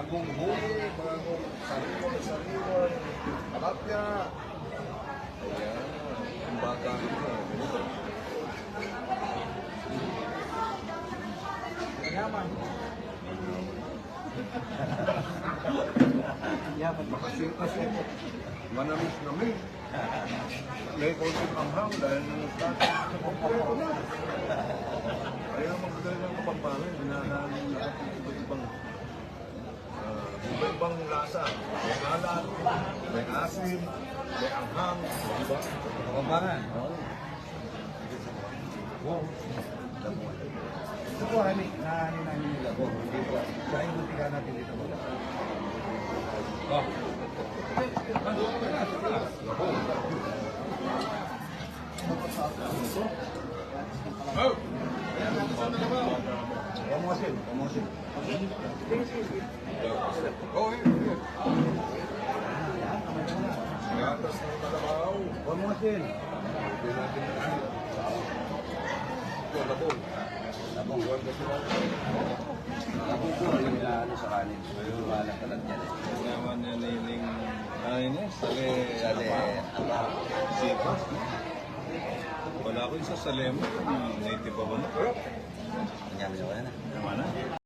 bagong huli, bagong sariwan, tilapia. Ayan, ang bata nito. Yaman. Yaman. Makasin-asin. Manamis-namis. May konting anghang dahil nagtatang sa kompleto na. Kaya magdala ng Kapampangan, hinahanap lahat ng iba-ibang lasa. May alat, may asin, may anghang, diba? Kapampangan. Wow. Ito po, namin nila po. Hindi po. Sa yung muntikan natin dito po. Oh. Pamosin. Oh, here. Gatas ng kalabaw. Pamosin. Hindi natin na. Ito, labong. Labong. Labong po yung sa kanin. Yung walang kalat yan eh. Naman yan niling, sali, Sipas. Wala ko isa sa lemon. Native pa ba na? Kanya mo na. Naman na.